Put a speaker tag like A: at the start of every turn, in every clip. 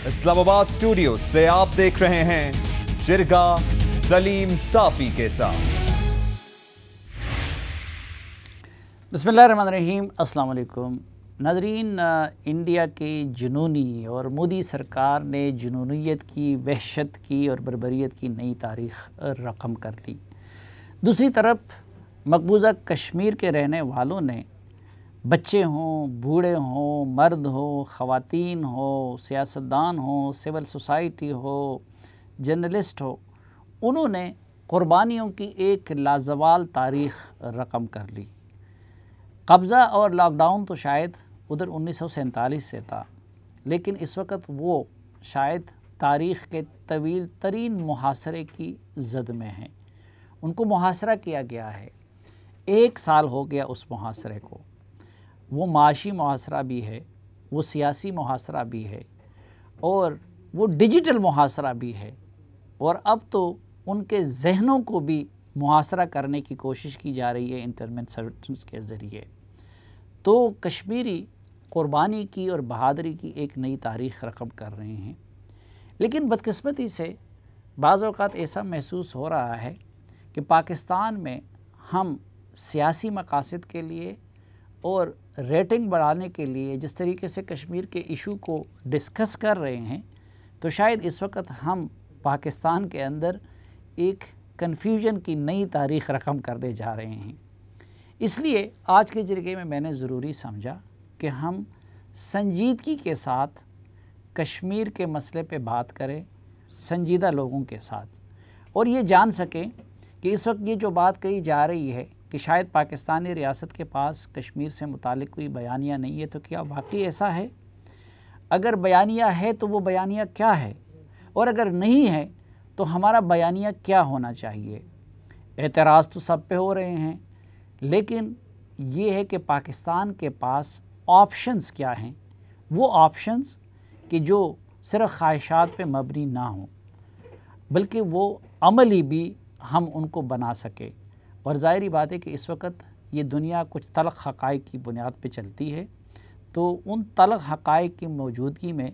A: اسلام آباد اسٹوڈیو سے آپ دیکھ رہے ہیں جرگہ سلیم صافی کے ساتھ۔
B: بسم اللہ الرحمن الرحیم۔ السلام علیکم ناظرین، انڈیا کے جنونی اور مودی سرکار نے جنونیت کی، وحشت کی اور بربریت کی نئی تاریخ رقم کر لی۔ دوسری طرف مقبوضہ کشمیر کے رہنے والوں نے، بچے ہوں، بوڑھے ہوں، مرد ہوں، خواتین ہوں، سیاستدان ہوں، سول سوسائٹی ہو، جرنلسٹ ہو، انہوں نے قربانیوں کی ایک لازوال تاریخ رقم کر لی۔ قبضہ اور لاک ڈاؤن تو شاید ادھر 1947 سے تھا، لیکن اس وقت وہ شاید تاریخ کے طویل ترین محاصرے کی زد میں ہیں۔ ان کو محاصرہ کیا گیا ہے، 1 سال ہو گیا اس محاصرے کو۔ وہ معاشی محاصرہ بھی ہے، وہ سیاسی محاصرہ بھی ہے، اور وہ ڈیجیٹل محاصرہ بھی ہے، اور اب تو ان کے ذہنوں کو بھی محاصرہ کرنے کی کوشش کی جا رہی ہے انٹرمنٹ کے ذریعے۔ تو کشمیری قربانی کی اور بہادری کی ایک نئی تاریخ رقم کر رہے ہیں، لیکن بدقسمتی سے بعض اوقات ایسا محسوس ہو رہا ہے کہ پاکستان میں ہم سیاسی مقاصد کے لیے اور ریٹنگ بڑھانے کے لیے جس طریقے سے کشمیر کے ایشو کو ڈسکس کر رہے ہیں، تو شاید اس وقت ہم پاکستان کے اندر ایک کنفیوژن کی نئی تاریخ رقم کرنے جا رہے ہیں۔ اس لیے آج کے جرگے میں نے ضروری سمجھا کہ ہم سنجیدگی کے ساتھ کشمیر کے مسئلے پہ بات کریں، سنجیدہ لوگوں کے ساتھ، اور یہ جان سکیں کہ اس وقت یہ جو بات کہی جا رہی ہے کہ شاید پاکستانی ریاست کے پاس کشمیر سے متعلق کوئی بیانیہ نہیں ہے، تو کیا واقعی ایسا ہے؟ اگر بیانیہ ہے تو وہ بیانیہ کیا ہے؟ اور اگر نہیں ہے تو ہمارا بیانیہ کیا ہونا چاہیے؟ اعتراض تو سب پہ ہو رہے ہیں، لیکن یہ ہے کہ پاکستان کے پاس آپشنز کیا ہیں؟ وہ آپشنز کہ جو صرف خواہشات پہ مبنی نہ ہوں، بلکہ وہ عملی بھی ہم ان کو بنا سکے۔ اور ظاہری بات ہے کہ اس وقت یہ دنیا کچھ تلخ حقائق کی بنیاد پہ چلتی ہے، تو ان تلخ حقائق کی موجودگی میں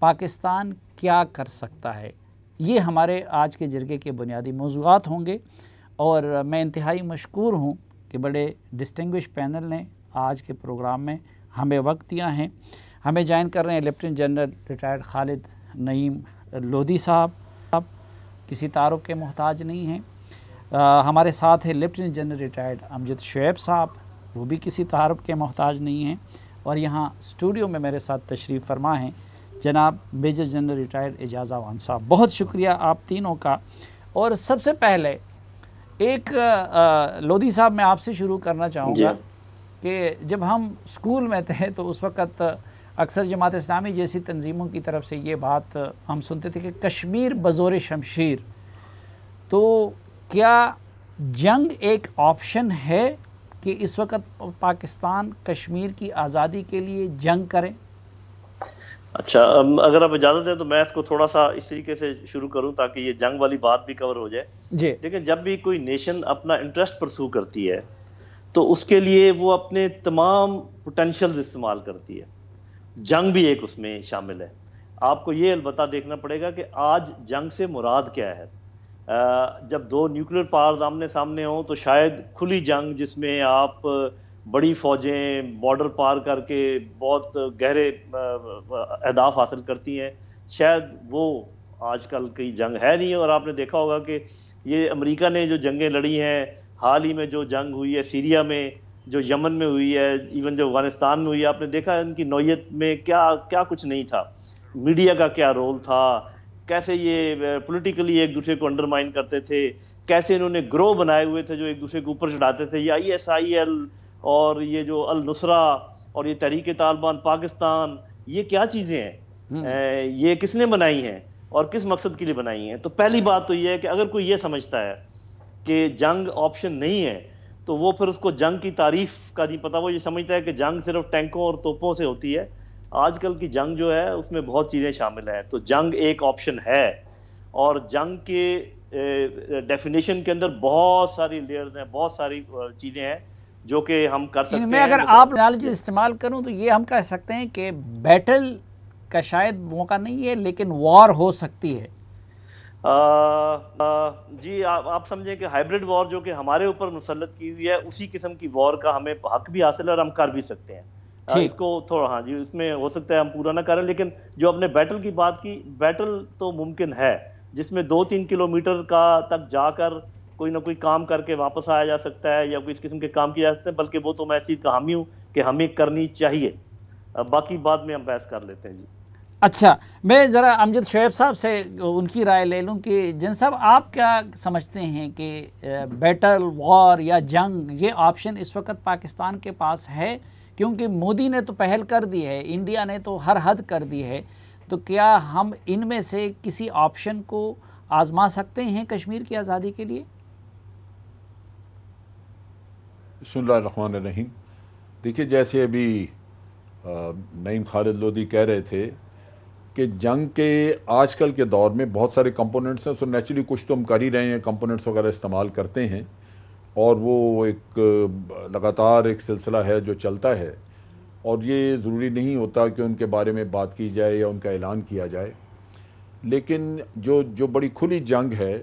B: پاکستان کیا کر سکتا ہے، یہ ہمارے آج کے جرگے کے بنیادی موضوعات ہوں گے۔ اور میں انتہائی مشکور ہوں کہ بڑے ڈسٹنگوش پینل نے آج کے پروگرام میں ہمیں وقت دیا ہے۔ ہمیں جوائن کر رہے ہیں لیفٹیننٹ جنرل ریٹائرڈ خالد نعیم لودھی صاحب، کسی تعارف کے محتاج نہیں ہیں۔ ہمارے ساتھ ہے لیفٹیننٹ جنرل ریٹائرڈ امجد شعیب صاحب، وہ بھی کسی تعارف کے محتاج نہیں ہیں۔ اور یہاں اسٹوڈیو میں میرے ساتھ تشریف فرما ہیں جناب میجر جنرل ریٹائرڈ اعجاز اعوان صاحب۔ بہت شکریہ آپ تینوں کا۔ اور سب سے پہلے ایک لودھی صاحب میں آپ سے شروع کرنا چاہوں گا کہ جب ہم اسکول میں تھے تو اس وقت اکثر جماعت اسلامی جیسی تنظیموں کی طرف سے یہ بات ہم سنتے تھے کہ کشمیر بزور شمشیر، تو کیا جنگ ایک آپشن ہے کہ اس وقت پاکستان کشمیر کی آزادی کے لیے جنگ کرے؟
C: اچھا، اگر آپ اجازت دیں تو میں اس کو تھوڑا سا اس طریقے سے شروع کروں تاکہ یہ جنگ والی بات بھی کور ہو جائے۔
B: جی،
C: لیکن جب بھی کوئی نیشن اپنا انٹرسٹ پرسو کرتی ہے تو اس کے لیے وہ اپنے تمام پوٹینشلز استعمال کرتی ہے، جنگ بھی ایک اس میں شامل ہے۔ آپ کو یہ البتہ دیکھنا پڑے گا کہ آج جنگ سے مراد کیا ہے۔ جب 2 نیوکلیر پاورز آمنے سامنے ہوں تو شاید کھلی جنگ جس میں آپ بڑی فوجیں بارڈر پار کر کے بہت گہرے اہداف حاصل کرتی ہیں، شاید وہ آج کل کی جنگ ہے نہیں۔ اور آپ نے دیکھا ہوگا کہ یہ امریکہ نے جو جنگیں لڑی ہیں، حال ہی میں جو جنگ ہوئی ہے سیریا میں، جو یمن میں ہوئی ہے، ایون جو افغانستان میں ہوئی ہے، آپ نے دیکھا ان کی نوعیت میں کیا کچھ نہیں تھا، میڈیا کا کیا رول تھا، کیسے یہ پولیٹیکلی ایک دوسرے کو انڈرمائن کرتے تھے، کیسے انہوں نے گروہ بنائے ہوئے تھے جو ایک دوسرے کو اوپر چڑھاتے تھے۔ یہ ISIL اور یہ جو النصرہ اور یہ تحریک طالبان پاکستان، یہ کیا چیزیں ہیں؟ یہ کس نے بنائی ہیں اور کس مقصد کے لیے بنائی ہیں؟ تو پہلی بات تو یہ ہے کہ اگر کوئی یہ سمجھتا ہے کہ جنگ آپشن نہیں ہے تو وہ پھر اس کو جنگ کی تعریف کا نہیں پتا، وہ یہ سمجھتا ہے کہ جنگ صرف ٹینکوں اور توپوں سے ہوتی ہے۔ آج کل کی جنگ جو ہے اس میں بہت چیزیں شامل ہیں، تو جنگ ایک آپشن ہے، اور جنگ کے ڈیفینیشن کے اندر بہت ساری لیئرز ہیں، بہت ساری چیزیں ہیں جو کہ ہم کر سکتے ہیں۔
B: میں اگر آپ انالوجی استعمال کروں تو یہ ہم کہہ سکتے ہیں کہ بیٹل کا شاید موقع نہیں ہے لیکن وار ہو سکتی ہے؟
C: جی آپ سمجھیں کہ ہائیبریڈ وار جو کہ ہمارے اوپر مسلط کی ہوئی ہے اسی قسم کی وار کا ہمیں حق بھی حاصل ہے اور ہم کر بھی سکتے ہیں اس کو تھوڑا. ہاں جی اس میں ہو سکتا ہے ہم پورا نہ کریں لیکن جو اپنے بیٹل کی بات کی, بیٹل تو ممکن ہے جس میں 2-3 کلومیٹر کا تک جا کر کوئی نہ کوئی کام کر کے واپس آیا جا سکتا ہے یا کوئی اس قسم کے کام کیا جا سکتے ہیں, بلکہ وہ تو میں اس چیز کا حامی ہوں کہ ہمیں کرنی چاہیے. باقی بعد میں ہم بحث کر لیتے ہیں. جی
B: اچھا, میں ذرا امجد شعیب صاحب سے ان کی رائے لے لوں کہ جن صاحب آپ کیا سمجھتے ہیں کہ بیٹل وار یا جنگ یہ آپشن اس وقت پاکستان کے پاس ہے؟ کیونکہ مودی نے تو پہل کر دی ہے, انڈیا نے تو ہر حد کر دی ہے, تو کیا ہم ان میں سے کسی آپشن کو آزما سکتے ہیں کشمیر کی آزادی کے لیے؟
D: بسم اللہ الرحمن الرحیم. دیکھیے جیسے ابھی نعیم خالد لودھی کہہ رہے تھے کہ جنگ کے آج کل کے دور میں بہت سارے کمپوننٹس ہیں, سو نیچرلی کچھ تو ہم کر ہی رہے ہیں, کمپوننٹس وغیرہ استعمال کرتے ہیں اور وہ ایک لگاتار ایک سلسلہ ہے جو چلتا ہے, اور یہ ضروری نہیں ہوتا کہ ان کے بارے میں بات کی جائے یا ان کا اعلان کیا جائے. لیکن جو بڑی کھلی جنگ ہے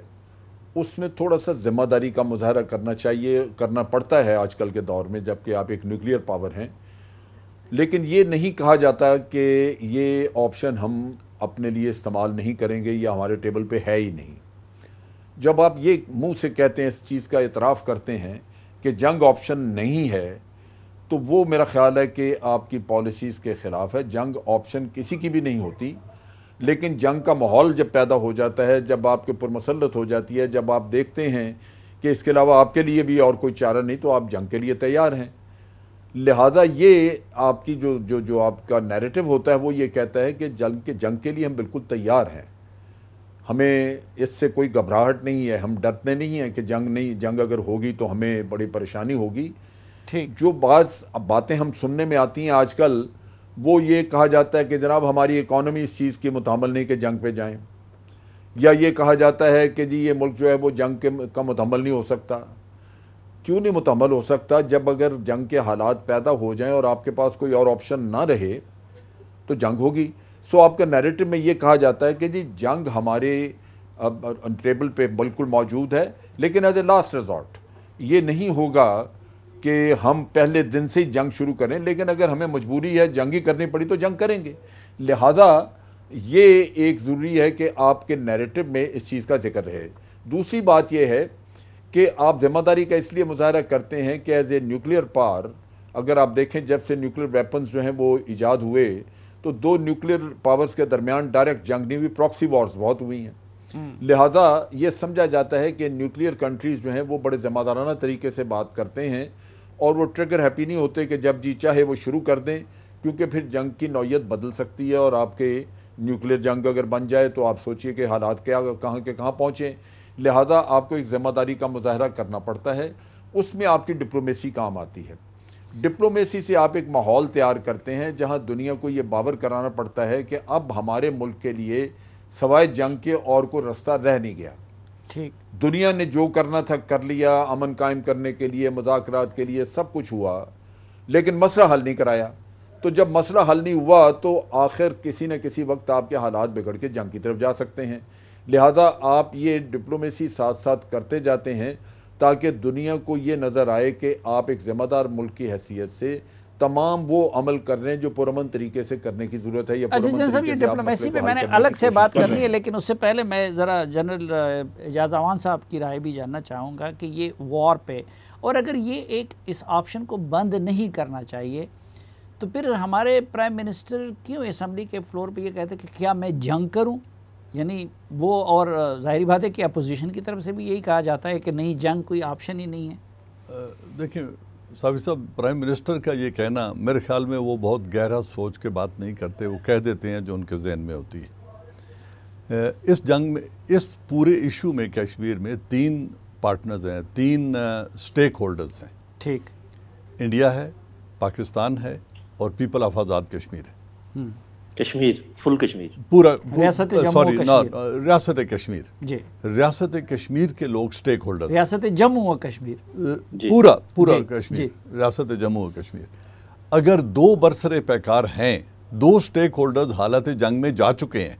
D: اس میں تھوڑا سا ذمہ داری کا مظاہرہ کرنا چاہیے, کرنا پڑتا ہے آج کل کے دور میں, جبکہ آپ ایک نیوکلیئر پاور ہیں. لیکن یہ نہیں کہا جاتا کہ یہ آپشن ہم اپنے لیے استعمال نہیں کریں گے یا ہمارے ٹیبل پہ ہے ہی نہیں. جب آپ یہ منہ سے کہتے ہیں, اس چیز کا اعتراف کرتے ہیں کہ جنگ آپشن نہیں ہے, تو وہ میرا خیال ہے کہ آپ کی پالیسیز کے خلاف ہے. جنگ آپشن کسی کی بھی نہیں ہوتی, لیکن جنگ کا ماحول جب پیدا ہو جاتا ہے, جب آپ کے اوپر مسلط ہو جاتی ہے, جب آپ دیکھتے ہیں کہ اس کے علاوہ آپ کے لیے بھی اور کوئی چارہ نہیں, تو آپ جنگ کے لیے تیار ہیں. لہٰذا یہ آپ کی جو آپ کا نیریٹو ہوتا ہے وہ یہ کہتا ہے کہ جنگ کے لیے ہم بالکل تیار ہیں, ہمیں اس سے کوئی گھبراہٹ نہیں ہے, ہم ڈرتے نہیں ہیں کہ جنگ اگر ہوگی تو ہمیں بڑی پریشانی ہوگی. جو بعض باتیں ہم سننے میں آتی ہیں آج کل, وہ یہ کہا جاتا ہے کہ جناب ہماری اکانومی اس چیز کی متحمل نہیں کہ جنگ پہ جائیں, یا یہ کہا جاتا ہے کہ جی یہ ملک جو ہے وہ جنگ کا متحمل نہیں ہو سکتا. کیوں نہیں متحمل ہو سکتا؟ جب اگر جنگ کے حالات پیدا ہو جائیں اور آپ کے پاس کوئی اور آپشن نہ رہے تو جنگ ہوگی. سو آپ کا نیریٹو میں یہ کہا جاتا ہے کہ جی جنگ ہمارے ٹیبل پہ بالکل موجود ہے, لیکن ایز اے لاسٹ ریزورٹ. یہ نہیں ہوگا کہ ہم پہلے دن سے ہی جنگ شروع کریں, لیکن اگر ہمیں مجبوری ہے جنگ ہی کرنی پڑی تو جنگ کریں گے. لہٰذا یہ ایک ضروری ہے کہ آپ کے نیریٹو میں اس چیز کا ذکر رہے. دوسری بات یہ ہے کہ آپ ذمہ داری کا اس لیے مظاہرہ کرتے ہیں کہ ایز اے نیوکلیئر پاور, اگر آپ دیکھیں جب سے نیوکلیئر ویپنز جو ہیں وہ ایجاد ہوئے تو 2 نیوکلیئر پاورز کے درمیان ڈائریکٹ جنگ نہیں ہوئی, پراکسی وارز بہت ہوئی ہیں. لہٰذا یہ سمجھا جاتا ہے کہ نیوکلیئر کنٹریز جو ہیں وہ بڑے ذمہ دارانہ طریقے سے بات کرتے ہیں, اور وہ ٹریگر ہیپی نہیں ہوتے کہ جب جی چاہے وہ شروع کر دیں, کیونکہ پھر جنگ کی نوعیت بدل سکتی ہے, اور آپ کے نیوکلیئر جنگ اگر بن جائے تو آپ سوچئے کہ حالات کہاں کے کہاں پہنچیں. لہٰذا آپ کو ایک ذمہ داری کا مظاہرہ کرنا پڑتا ہے, اس میں آپ کی ڈپلومیسی کام آتی ہے. ڈپلومیسی سے آپ ایک ماحول تیار کرتے ہیں جہاں دنیا کو یہ باور کرانا پڑتا ہے کہ اب ہمارے ملک کے لیے سوائے جنگ کے اور کوئی رستہ رہ نہیں گیا. دنیا نے جو کرنا تھا کر لیا, امن قائم کرنے کے لیے, مذاکرات کے لیے سب کچھ ہوا, لیکن مسئلہ حل نہیں کرایا. تو جب مسئلہ حل نہیں ہوا تو آخر کسی نہ کسی وقت آپ کے حالات بگڑ کے جنگ کی طرف جا سکتے ہیں. لہٰذا آپ یہ ڈپلومیسی ساتھ ساتھ کرتے جاتے ہیں تاکہ دنیا کو یہ نظر آئے کہ آپ ایک ذمہ دار ملک کی حیثیت سے تمام وہ عمل کر رہے ہیں جو پرامن طریقے سے کرنے کی ضرورت ہے.
B: اچھا صاحب, یہ ڈپلومیسی پہ میں نے الگ سے بات کرنی ہے, لیکن اس سے پہلے میں ذرا جنرل اعجاز اعوان صاحب کی رائے بھی جاننا چاہوں گا کہ یہ وار پہ, اور اگر یہ ایک اس آپشن کو بند نہیں کرنا چاہیے تو پھر ہمارے پرائم منسٹر کیوں اسمبلی کے فلور پہ یہ کہتے ہیں کہ کیا میں جنگ کروں؟ یعنی وہ, اور ظاہری بات ہے کہ اپوزیشن کی طرف سے بھی یہی کہا جاتا ہے کہ نہیں جنگ کوئی آپشن ہی نہیں ہے.
E: دیکھیں صافی صاحب, پرائم منسٹر کا یہ کہنا میرے خیال میں وہ بہت گہرا سوچ کے بات نہیں کرتے, وہ کہہ دیتے ہیں جو ان کے ذہن میں ہوتی ہے. اس جنگ میں, اس پورے ایشو میں کشمیر میں 3 پارٹنرز ہیں, 3 سٹیک ہولڈرز ہیں.
B: ٹھیک,
E: انڈیا ہے, پاکستان ہے, اور پیپل آف آزاد کشمیر ہے.
C: کشمیر, فل کشمیر,
E: پورا
B: ریاست
E: کشمیر. جی, ریاست کشمیر کے لوگ سٹیک ہولڈر,
B: ریاست جموں و کشمیر,
E: پورا کشمیر, ریاست جموں و کشمیر. اگر 2 برسر پیکار ہیں 2 اسٹیک ہولڈرز حالت جنگ میں جا چکے ہیں،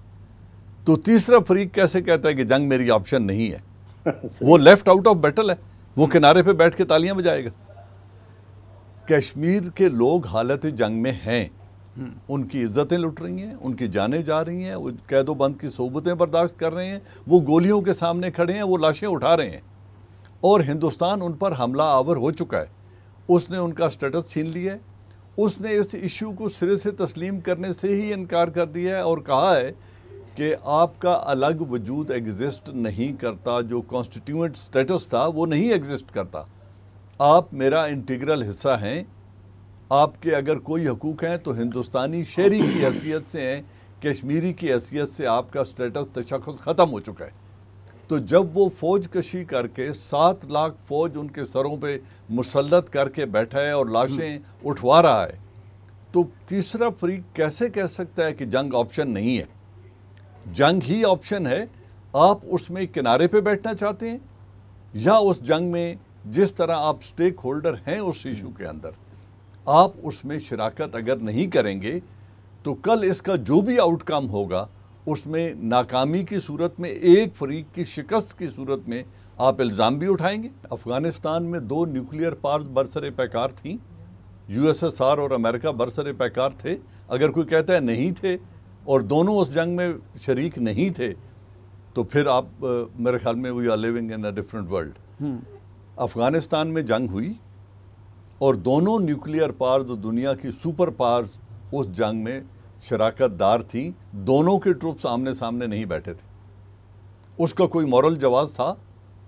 E: تو تیسرا فریق کیسے کہتا ہے کہ جنگ میری آپشن نہیں ہے؟ وہ لیفٹ آؤٹ آف بیٹل ہے، وہ کنارے پہ بیٹھ کے تالیاں بجائے گا۔ کشمیر کے لوگ حالت جنگ میں ہیں، ان کی عزتیں لٹ رہی ہیں، ان کی جانیں جا رہی ہیں، وہ قید و بند کی صحبتیں برداشت کر رہے ہیں، وہ گولیوں کے سامنے کھڑے ہیں، وہ لاشیں اٹھا رہے ہیں، اور ہندوستان ان پر حملہ آور ہو چکا ہے۔ اس نے ان کا سٹیٹس چھین لیا ہے، اس نے اس ایشو کو سرے سے تسلیم کرنے سے ہی انکار کر دیا ہے اور کہا ہے کہ آپ کا الگ وجود ایگزسٹ نہیں کرتا، جو کانسٹیٹیوئنٹ سٹیٹس تھا وہ نہیں ایگزسٹ کرتا، آپ میرا انٹیگرل حصہ ہیں، آپ کے اگر کوئی حقوق ہیں تو ہندوستانی شہری کی حیثیت سے ہیں، کشمیری کی حیثیت سے آپ کا سٹیٹس تشخص ختم ہو چکا ہے۔ تو جب وہ فوج کشی کر کے 7 لاکھ فوج ان کے سروں پہ مسلط کر کے بیٹھا ہے اور لاشیں اٹھوا رہا ہے، تو تیسرا فریق کیسے کہہ سکتا ہے کہ جنگ آپشن نہیں ہے؟ جنگ ہی آپشن ہے۔ آپ اس میں کنارے پہ بیٹھنا چاہتے ہیں، یا اس جنگ میں جس طرح آپ سٹیک ہولڈر ہیں اس ایشو کے اندر، آپ اس میں شراکت اگر نہیں کریں گے تو کل اس کا جو بھی آؤٹ کم ہوگا اس میں ناکامی کی صورت میں، ایک فریق کی شکست کی صورت میں آپ الزام بھی اٹھائیں گے۔ افغانستان میں 2 نیوکلیئر پاورز برسر پیکار تھیں، USSR اور امریکہ برسر پیکار تھے۔ اگر کوئی کہتا ہے نہیں تھے اور دونوں اس جنگ میں شریک نہیں تھے تو پھر آپ میرے خیال میں we are living in a different world. Afghanistan میں جنگ ہوئی اور دونوں نیوکلیئر پاورز دنیا کی سپر پاورز اس جنگ میں شراکت دار تھیں، دونوں کے ٹروپس آمنے سامنے نہیں بیٹھے تھے۔ اس کا کوئی مورل جواز تھا،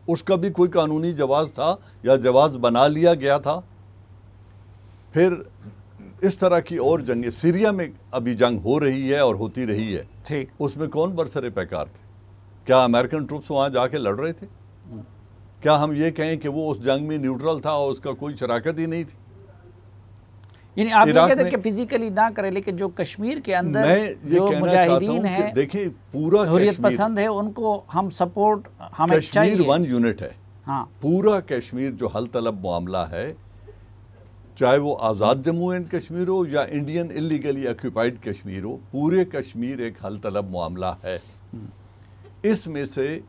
E: اس کا بھی کوئی قانونی جواز تھا، یا جواز بنا لیا گیا تھا؟ پھر اس طرح کی اور جنگیں، سیریا میں ابھی جنگ ہو رہی ہے اور ہوتی رہی ہے، اس میں کون برسر پیکار تھے؟ کیا امریکن ٹروپس وہاں جا کے لڑ رہے تھے؟ کیا ہم یہ کہیں کہ وہ اس جنگ میں نیوٹرل تھا اور اس کا کوئی شراکت ہی نہیں تھی؟
B: یعنی آپ یہ کہتے ہیں کہ فزیکلی نہ کرے، لیکن جو کشمیر کے اندر جو مجاہدین ہیں،
E: دیکھیں پورا
B: حریت پسند ہے، ان کو ہم سپورٹ ہمیں چاہیے۔
E: کشمیر 1 یونٹ ہے، پورا کشمیر جو حل طلب معاملہ ہے، چاہے وہ آزاد جموں اینڈ کشمیر ہو یا انڈین انلیگلی آکیوپائڈ کشمیر ہو، پورے کشمیر ایک حل طلب معاملہ ہے۔ اس میں سے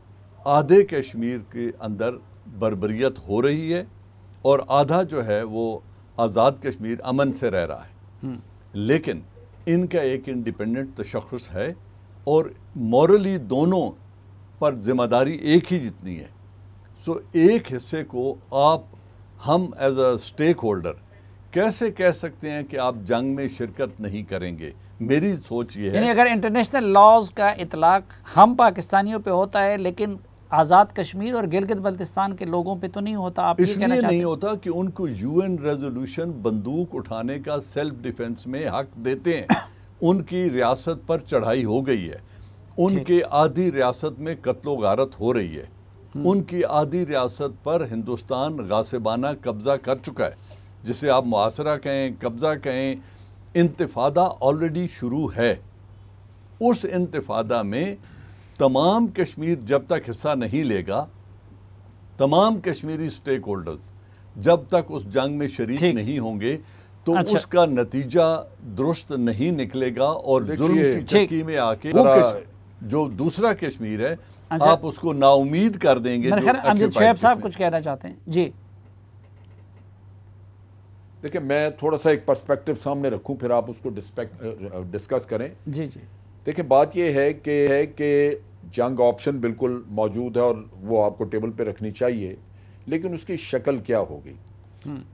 E: آدھے کشمیر کے اندر بربریت ہو رہی ہے اور آدھا جو ہے وہ آزاد کشمیر امن سے رہ رہا ہے، لیکن ان کا ایک انڈیپینڈنٹ تشخص ہے اور مورلی دونوں پر ذمہ داری ایک ہی جتنی ہے۔ سو ایک حصے کو ہم ایز اے سٹیک ہولڈر کیسے کہہ سکتے ہیں کہ آپ جنگ میں شرکت نہیں کریں گے؟ میری سوچ یہ ہے،
B: یعنی اگر انٹرنیشنل لاز کا اطلاق ہم پاکستانیوں پہ ہوتا ہے لیکن آزاد کشمیر اور گلگت بلتستان کے لوگوں پہ تو نہیں ہوتا، آپ یہ کہنا چاہتے ہیں؟
E: اس لیے نہیں ہوتا کہ ان کو UN ریزولوشن بندوق اٹھانے کا سیلف ڈیفنس میں حق دیتے ہیں۔ ان کی ریاست پر چڑھائی ہو گئی ہے، ان کے آدھی ریاست میں قتل و غارت ہو رہی ہے، ان کی آدھی ریاست پر ہندوستان غاصبانہ قبضہ کر چکا ہے، جسے آپ محاصرہ کہیں، قبضہ کہیں۔ انتفاضہ آلریڈی شروع ہے۔ اس انتفاضہ میں تمام کشمیر جب تک حصہ نہیں لے گا، تمام کشمیری سٹیک ہولڈرز جب تک اس جنگ میں شریک نہیں ہوں گے تو اس کا نتیجہ درست نہیں نکلے گا، اور ظلم کی چکی میں آ کے جو دوسرا کشمیر ہے آپ اس کو نا امید کر دیں گے۔
B: امجد شعیب صاحب کچھ کہنا چاہتے ہیں؟ جی
D: دیکھیں، میں تھوڑا سا ایک پرسپیکٹو سامنے رکھوں، پھر آپ اس کو ڈسکس کریں۔
B: جی جی
D: دیکھیں، بات یہ ہے کہ جنگ آپشن بالکل موجود ہے اور وہ آپ کو ٹیبل پہ رکھنی چاہیے، لیکن اس کی شکل کیا ہوگی؟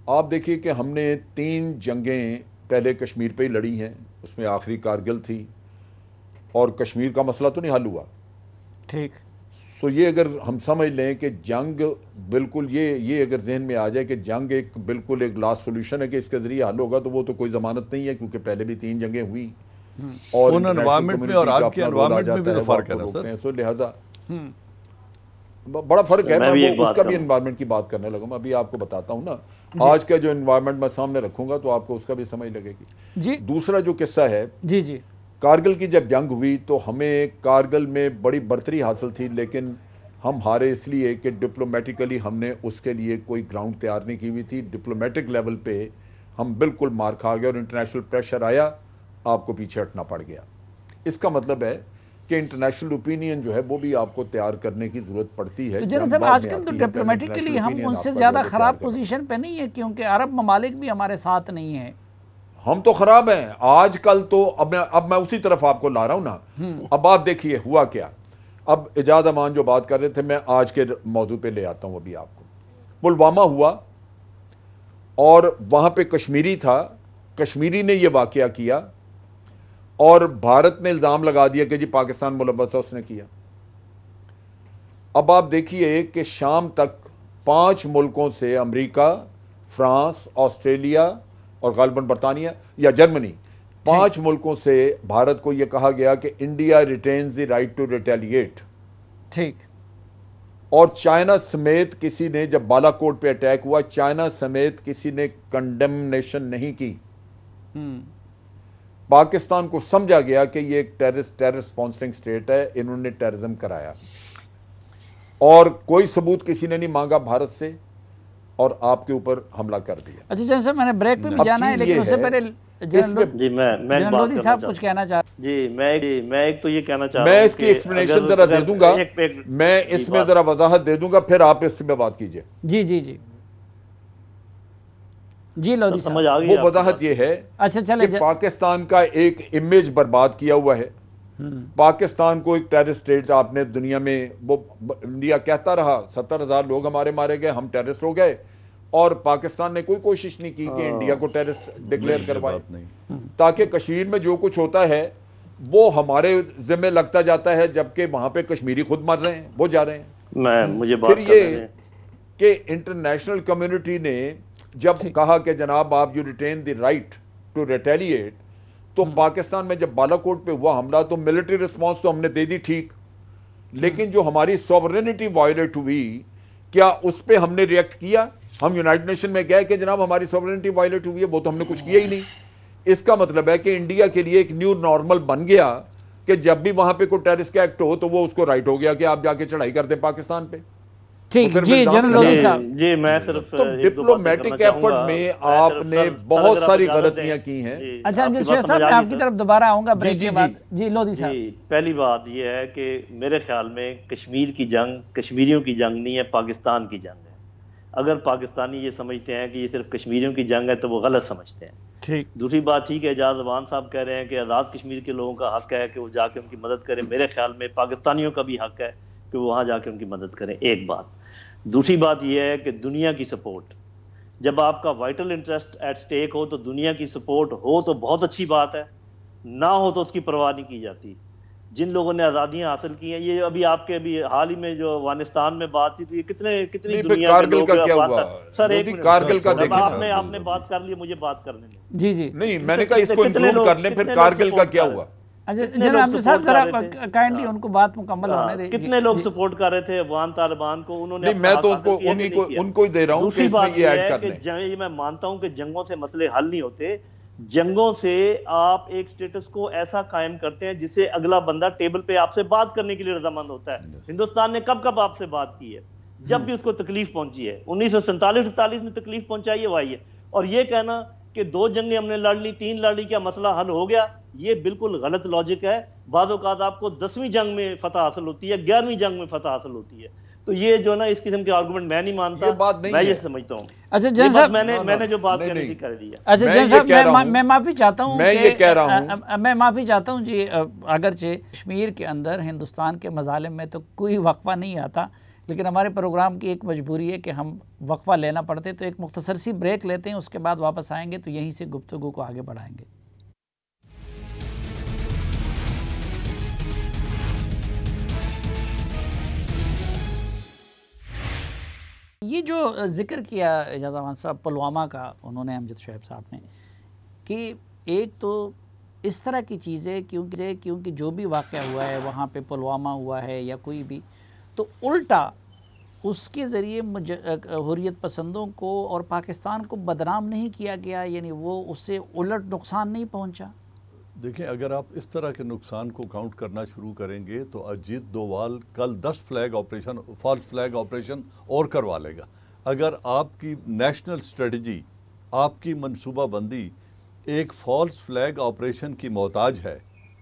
D: آپ دیکھیے کہ ہم نے 3 جنگیں پہلے کشمیر پہ ہی لڑی ہیں، اس میں آخری کارگل تھی، اور کشمیر کا مسئلہ تو نہیں حل ہوا۔
B: ٹھیک،
D: سو یہ اگر ہم سمجھ لیں کہ جنگ بالکل یہ اگر ذہن میں آ جائے کہ جنگ ایک بالکل ایک لاسٹ سولوشن ہے کہ اس کے ذریعے حل ہوگا، تو وہ تو کوئی ضمانت نہیں ہے، کیونکہ پہلے بھی 3 جنگیں ہوئی اور
E: ان انوائرمنٹ میں اور آج کے انوائرمنٹ میں بھی تو فرق ہے نا سر۔
D: سو لہٰذا بڑا فرق ہے۔ میں اس کا بھی انوائرمنٹ کی بات کرنے لگوں، ابھی آپ کو بتاتا ہوں نا آج کا جو انوائرمنٹ میں سامنے رکھوں گا تو آپ کو اس کا بھی سمجھ لگے گی۔ دوسرا جو قصہ ہے،
B: جی جی،
D: کارگل کی جب جنگ ہوئی تو ہمیں کارگل میں بڑی برتری حاصل تھی، لیکن ہم ہارے اس لیے کہ ڈپلومیٹیکلی ہم نے اس کے لیے کوئی گراؤنڈ تیار نہیں کی ہوئی تھی۔ ڈپلومیٹک لیول پہ ہم بالکل مار کھا گئے اور انٹرنیشنل پریشر آیا آپ کو پیچھے ہٹنا پڑ گیا. اس کا مطلب ہے کہ انٹرنیشنل اوپینین جو ہے وہ بھی آپ کو تیار کرنے کی ضرورت پڑتی ہے.
B: تو جنرل صاحب آج کل تو ڈپلومیٹکلی ہم ان سے زیادہ خراب پوزیشن پہ نہیں ہے، کیونکہ عرب ممالک بھی ہمارے ساتھ نہیں ہیں.
D: ہم تو خراب ہیں آج کل تو. اب میں اسی طرف آپ کو لا رہا ہوں نا. اب آپ دیکھیے ہوا کیا. اب اعجاز امان جو بات کر رہے تھے میں آج کے موضوع پہ لے آتا ہوں ابھی آپ کو. پلوامہ ہوا اور وہاں پہ کشمیری تھا، کشمیری نے یہ واقعہ کیا اور بھارت نے الزام لگا دیا کہ جی پاکستان ملوث ہے، اس نے کیا. اب آپ دیکھیے کہ شام تک 5 ملکوں سے، امریکہ، فرانس، آسٹریلیا اور غالباً برطانیہ یا جرمنی، 5 ملکوں سے بھارت کو یہ کہا گیا کہ India retains the right to retaliate.
B: ٹھیک.
D: اور چائنا سمیت کسی نے، جب بالا کوٹ پہ اٹیک ہوا، چائنا سمیت کسی نے کنڈمنیشن نہیں کی. پاکستان کو سمجھا گیا کہ یہ ایک ٹیرر اسپانسرنگ سٹیٹ ہے، انہوں نے ٹیررزم کرایا اور کوئی ثبوت کسی نے نہیں مانگا بھارت سے اور آپ کے اوپر حملہ کر دیا.
B: اچھا جنرل صاحب میں نے بریک پہ بھی جانا ہے، لیکن اس سے پہلے جنرل لودھی صاحب کچھ کہنا چاہ رہے
C: ہیں. جی میں ایک تو یہ کہنا چاہ رہا ہوں،
D: میں اس کی ایکسپلینیشن ذرا دے دوں گا، میں اس میں ذرا وضاحت دے دوں گا، پھر آپ اس میں بات کیجئے.
B: جی جی جی جی لودھی صاحب.
C: سمجھ آ گئی.
D: وہ وضاحت یہ ہے
B: اچھا چلے
D: کہ پاکستان کا ایک امیج برباد کیا ہوا ہے. پاکستان کو ایک ٹیررسٹ اسٹیٹ آپ نے دنیا میں، وہ انڈیا کہتا رہا 70,000 لوگ ہمارے مارے گئے، ہم ٹیررسٹ ہو گئے، اور پاکستان نے کوئی کوشش نہیں کی کہ انڈیا کو ٹیررسٹ ڈکلیئر کروائے. تاکہ کشمیر میں جو کچھ ہوتا ہے وہ ہمارے ذمہ لگتا جاتا ہے، جبکہ وہاں پہ کشمیری خود مر رہے ہیں، وہ جا رہے ہیں.
C: مجھے
D: پھر یہ کہ انٹرنیشنل کمیونٹی نے جب کہا کہ جناب آپ you retain the right to retaliate, تو پاکستان میں جب بالا کوٹ پہ ہوا حملہ تو ملٹری رسپانس تو ہم نے دے دی، ٹھیک، لیکن جو ہماری سوورنٹی وائلیٹ ہوئی، کیا اس پہ ہم نے ریئیکٹ کیا؟ ہم یونائٹڈ نیشن میں گئے کہ جناب ہماری سوورنٹی وائلیٹ ہوئی ہے، وہ تو ہم نے کچھ کیا ہی نہیں. اس کا مطلب ہے کہ انڈیا کے لیے ایک نیو نارمل بن گیا کہ جب بھی وہاں پہ کوئی ٹیررسٹ کا ایکٹ ہو تو وہ اس کو رائٹ ہو گیا کہ آپ جا کے چڑھائی کر دیں پاکستان پہ.
B: ٹھیک. جی جنرل لودھی صاحب.
C: جی میں صرف
D: تو ڈپلومیٹک ایفرٹ میں آپ نے بہت ساری غلطیاں کی ہیں.
B: اچھا صاحب میں آپ کی طرف دوبارہ آؤں گا بریک کے بعد. جی لودھی صاحب.
C: پہلی بات یہ ہے کہ میرے خیال میں کشمیر کی جنگ کشمیریوں کی جنگ نہیں ہے، پاکستان کی جنگ ہے. اگر پاکستانی یہ سمجھتے ہیں کہ یہ صرف کشمیریوں کی جنگ ہے تو وہ غلط سمجھتے ہیں.
B: ٹھیک.
C: دوسری بات ٹھیک ہے، اعجاز امان صاحب کہہ رہے ہیں کہ آزاد کشمیر کے لوگوں کا حق ہے کہ وہ جا کے ان کی مدد کریں. میرے خیال میں پاکستانیوں کا بھی حق ہے کہ وہ وہاں جا کے ان کی مدد کریں. ایک بات. دوسری بات یہ ہے کہ دنیا کی سپورٹ، جب آپ کا وائٹل انٹرسٹ ایٹ سٹیک ہو تو دنیا کی سپورٹ ہو تو بہت اچھی بات ہے، نہ ہو تو اس کی پرواہ نہیں کی جاتی. جن لوگوں نے آزادیاں حاصل کی ہیں، یہ ابھی آپ کے ابھی حال ہی میں جو افغانستان میں بات تھی، کتنی دنیا کے لوگ. سر ایک منٹ،
D: کارگل کا دیکھیں،
C: آپ نے بات کر لی، مجھے بات کرنے دیں.
B: جی جی
D: نہیں، میں نے کہا اس کو انکلوڈ کر لیں، پھر کارگل کا کیا ہوا.
B: اچھا جناب عبد صاحب ذرا کائنڈلی ان کو بات مکمل ہونے دیں.
C: کتنے لوگ سپورٹ کر رہے تھے افغان طالبان کو، انہوں نے.
D: میں تو ان کو ہی دے رہا ہوں.
C: دوسری بات یہ ہے کہ میں مانتا ہوں کہ جنگوں سے مسئلے حل نہیں ہوتے، جنگوں سے آپ ایک سٹیٹس کو ایسا قائم کرتے ہیں جس سے اگلا بندہ ٹیبل پہ آپ سے بات کرنے کے لیے رضامند ہوتا ہے. ہندوستان نے کب آپ سے بات کی ہے؟ جب بھی اس کو تکلیف پہنچی ہے. 1947-48 میں تکلیف پہنچائی ہے وہ آئی ہے. اور یہ کہنا کہ 2 جنگیں ہم نے لڑ لی، 3 لڑ لی، کیا مسئلہ حل ہو گیا؟ یہ بالکل غلط لاجک ہے. بعض اوقات آپ کو 10ویں جنگ میں فتح حاصل ہوتی ہے، 11ویں جنگ میں فتح حاصل ہوتی ہے. تو یہ جو نا اس قسم کے آرگومنٹ میں نہیں مانتا، میں یہ سمجھتا ہوں.
B: اچھا جن صاحب
C: میں نے جو بات کرنی تھی کر دیا.
B: اچھا جن صاحب میں معافی چاہتا ہوں، میں معافی چاہتا ہوں جی. اگرچہ کشمیر کے اندر ہندوستان کے مظالم میں تو کوئی وقفہ نہیں آتا، لیکن ہمارے پروگرام کی ایک مجبوری ہے کہ ہم وقفہ لینا پڑتے. تو ایک مختصر سی بریک لیتے ہیں، اس کے بعد واپس آئیں گے تو یہیں سے گفتگو کو آگے بڑھائیں گے. یہ جو ذکر کیا اعجاز امان صاحب پلوامہ کا، انہوں نے امجد شعیب صاحب نے، کہ ایک تو اس طرح کی چیزیں کیونکہ جو بھی واقعہ ہوا ہے وہاں پہ پلوامہ ہوا ہے یا کوئی بھی، تو الٹا اس کے ذریعے حریت پسندوں کو اور پاکستان کو بدنام نہیں کیا گیا، یعنی وہ اس سے الٹ نقصان نہیں پہنچا.
E: دیکھیں اگر آپ اس طرح کے نقصان کو کاؤنٹ کرنا شروع کریں گے تو اجیت دووال کل 10 فالس فلیگ آپریشن اور کروا لے گا. اگر آپ کی نیشنل اسٹریٹجی، آپ کی منصوبہ بندی ایک فالس فلیگ آپریشن کی محتاج ہے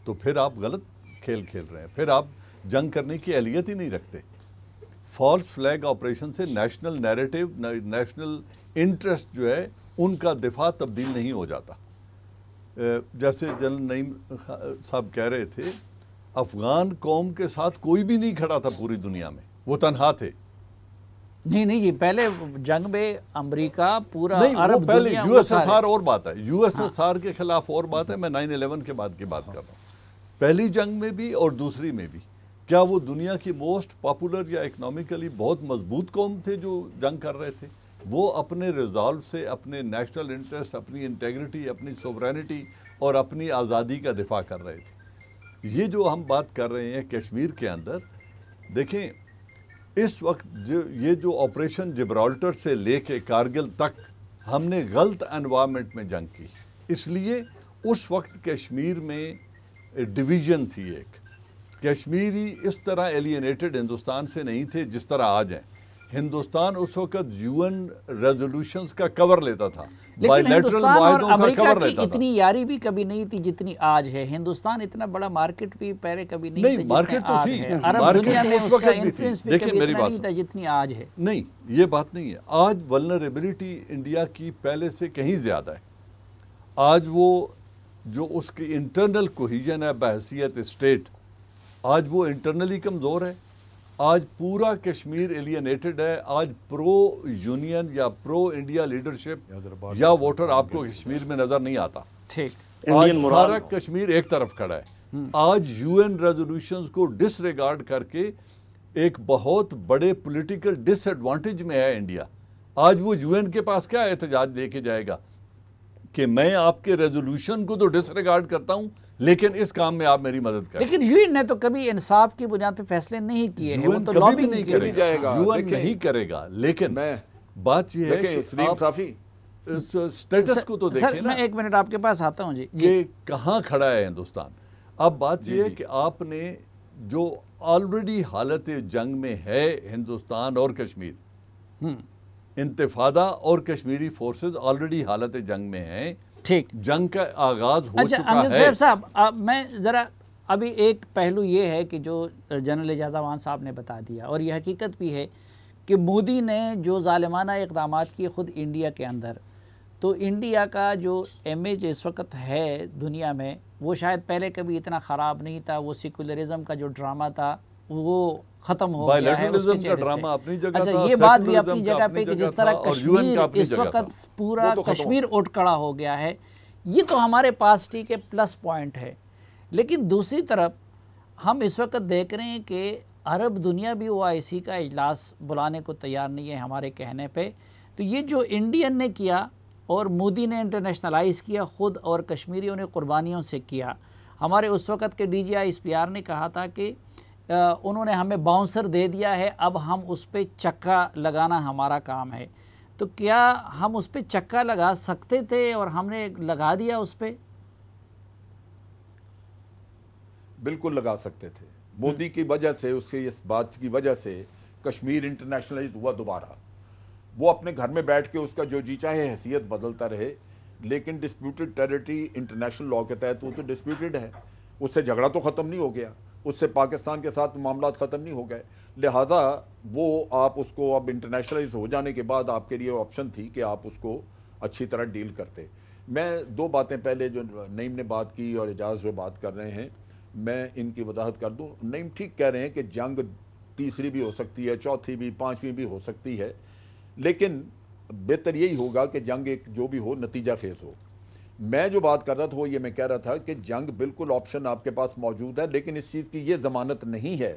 E: تو پھر آپ غلط کھیل کھیل رہے ہیں، پھر آپ جنگ کرنے کی اہلیت ہی نہیں رکھتے۔ فالس فلیگ آپریشن سے نیشنل نیریٹو، نیشنل انٹرسٹ جو ہے ان کا دفاع تبدیل نہیں ہو جاتا۔ جیسے جنرل نعیم صاحب کہہ رہے تھے، افغان قوم کے ساتھ کوئی بھی نہیں کھڑا تھا پوری دنیا میں، وہ تنہا تھے۔
B: نہیں جی، پہلے جنگ میں امریکہ پورا
E: نہیں، وہ
B: عرب
E: پہلے
B: دنیا
E: یو ایس ایس آر اور بات ہے، یو ایس ایس آر کے خلاف اور بات ہے، میں 9/11 کے بعد کی بات کر رہا ہوں۔ پہلی جنگ میں بھی اور دوسری میں بھی کیا وہ دنیا کی موسٹ پاپولر یا اکنامیکلی بہت مضبوط قوم تھے جو جنگ کر رہے تھے؟ وہ اپنے ریزالو سے اپنے نیشنل انٹرسٹ، اپنی انٹیگریٹی، اپنی سوورینٹی اور اپنی آزادی کا دفاع کر رہے تھے۔ یہ جو ہم بات کر رہے ہیں کشمیر کے اندر، دیکھیں اس وقت یہ جو آپریشن جبرالٹر سے لے کے کارگل تک ہم نے غلط انوائرمنٹ میں جنگ کی، اس لیے اس وقت کشمیر میں ڈویژن تھی ایک۔ کشمیری اس طرح ایلینیٹڈ ہندوستان سے نہیں تھے جس طرح آج ہیں۔ ہندوستان اس وقت UN ریزولوشنز کا کور لیتا تھا،
B: لیکن ہندوستان اور امریکہ کی اتنی یاری بھی کبھی نہیں تھی جتنی آج ہے۔ ہندوستان اتنا بڑا مارکیٹ بھی پہلے کبھی نہیں تھا
E: مارکیٹ تو تھی،
B: عرب دنیا میں اس کا انفلوئنس بھی کبھی اتنا نہیں تھا جتنی آج ہے۔
E: نہیں، یہ بات نہیں ہے۔ آج ولنریبلٹی انڈیا کی پہلے سے کہیں زیادہ ہے۔ آج وہ جو اس کی انٹرنل کوہیژن ہے بحیثیت اسٹیٹ، آج وہ انٹرنلی کمزور ہے۔ آج پورا کشمیر ایلینیٹڈ ہے۔ آج پرو یونین یا پرو انڈیا لیڈرشپ یا ووٹر آپ کو کشمیر میں نظر نہیں آتا۔
B: ٹھیک،
E: آج سارا کشمیر ایک طرف کھڑا ہے۔ آج UN ریزولوشنز کو ڈس ریگارڈ کر کے ایک بہت بڑے پولیٹیکل ڈس ایڈوانٹیج میں ہے انڈیا۔ آج وہ UN کے پاس کیا احتجاج لے کے جائے گا کہ میں آپ کے ریزولوشن کو تو ڈس ریگارڈ کرتا ہوں لیکن اس کام میں آپ میری مدد کریں۔
B: لیکن UN نے تو کبھی انصاف کی بنیاد پہ فیصلے نہیں کیے ہیں، وہ تو لابنگ
E: نہیں
B: کرے
E: گا، UN نہیں کرے گا۔ لیکن بات یہ ہے
D: سلیم صافی
E: سٹیٹس کو تو دیکھیں
B: سر، میں ایک منٹ آپ کے پاس آتا ہوں جی،
E: کہ کہاں کھڑا ہے ہندوستان۔ اب بات یہ ہے کہ آپ نے جو آلریڈی حالت جنگ میں ہے ہندوستان اور کشمیر، انتفاضہ اور کشمیری فورسز آلریڈی حالت جنگ میں ہیں،
B: ٹھیک،
E: جنگ کا آغاز ہو
B: اچھا
E: چکا ہے۔
B: امجد صاحب میں ذرا ابھی ایک پہلو یہ ہے کہ جو جنرل اعجاز امان صاحب نے بتا دیا، اور یہ حقیقت بھی ہے کہ مودی نے جو ظالمانہ اقدامات کیے خود انڈیا کے اندر، تو انڈیا کا جو امیج اس وقت ہے دنیا میں وہ شاید پہلے کبھی اتنا خراب نہیں تھا۔ وہ سیکولرزم کا جو ڈرامہ تھا وہ ختم ہو گیا ہے اس کے چہرے سے۔ اچھا، یہ بات بھی اپنی جگہ پہ کہ جس طرح کشمیر اس وقت پورا کشمیر اٹھ کھڑا ہو گیا ہے، یہ تو ہمارے پاس ٹھیک ہے پلس پوائنٹ ہے۔ لیکن دوسری طرف ہم اس وقت دیکھ رہے ہیں کہ عرب دنیا بھی OIC کا اجلاس بلانے کو تیار نہیں ہے ہمارے کہنے پہ۔ تو یہ جو انڈین نے کیا اور مودی نے انٹرنیشنلائز کیا خود، اور کشمیریوں نے قربانیوں سے کیا۔ ہمارے اس وقت کے DGI SPR نے کہا تھا کہ انہوں نے ہمیں باؤنسر دے دیا ہے، اب ہم اس پہ چکا لگانا ہمارا کام ہے۔ تو کیا ہم اس پہ چکا لگا سکتے تھے اور ہم نے لگا دیا اس پہ؟
D: بالکل لگا سکتے تھے۔ مودی کی وجہ سے، اس کے اس بات کی وجہ سے کشمیر انٹرنیشنلائز ہوا دوبارہ۔ وہ اپنے گھر میں بیٹھ کے اس کا جو جی چاہے حیثیت بدلتا رہے، لیکن ڈسپیوٹڈ ٹیریٹری انٹرنیشنل لاء کے تحت وہ تو ڈسپیوٹڈ ہے، اس سے جھگڑا تو ختم نہیں ہو گیا، اس سے پاکستان کے ساتھ معاملات ختم نہیں ہو گئے، لہٰذا وہ آپ اس کو اب انٹرنیشنلائز ہو جانے کے بعد آپ کے لیے آپشن تھی کہ آپ اس کو اچھی طرح ڈیل کرتے۔ میں دو باتیں پہلے جو نعیم نے بات کی اور اعجاز جو بات کر رہے ہیں، میں ان کی وضاحت کر دوں۔ نعیم ٹھیک کہہ رہے ہیں کہ جنگ تیسری بھی ہو سکتی ہے، چوتھی بھی، پانچویں بھی ہو سکتی ہے، لیکن بہتر یہی ہوگا کہ جنگ ایک جو بھی ہو نتیجہ خیز ہو۔ میں جو بات کر رہا تھا وہ یہ میں کہہ رہا تھا کہ جنگ بالکل آپشن آپ کے پاس موجود ہے، لیکن اس چیز کی یہ ضمانت نہیں ہے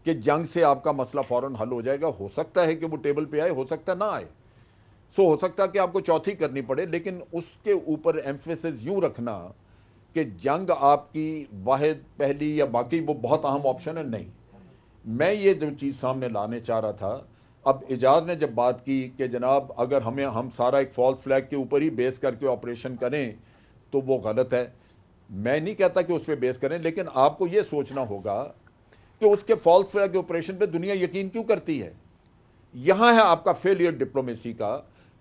D: کہ جنگ سے آپ کا مسئلہ فوراً حل ہو جائے گا۔ ہو سکتا ہے کہ وہ ٹیبل پہ آئے، ہو سکتا ہے نہ آئے، ہو سکتا ہے کہ آپ کو چوتھی کرنی پڑے، لیکن اس کے اوپر ایمفیسس یوں رکھنا کہ جنگ آپ کی واحد پہلی یا باقی وہ بہت اہم آپشن ہے، نہیں۔ میں یہ جو چیز سامنے لانے چاہ رہا تھا، اب اعجاز نے جب بات کی کہ جناب اگر ہم سارا ایک فالس فلیگ کے اوپر ہی بیس کر کے آپریشن کریں تو وہ غلط ہے، میں نہیں کہتا کہ اس پہ بیس کریں، لیکن آپ کو یہ سوچنا ہوگا کہ اس کے فالس فلیگ آپریشن پہ دنیا یقین کیوں کرتی ہے۔ یہاں ہے آپ کا فیلئر ڈپلومیسی کا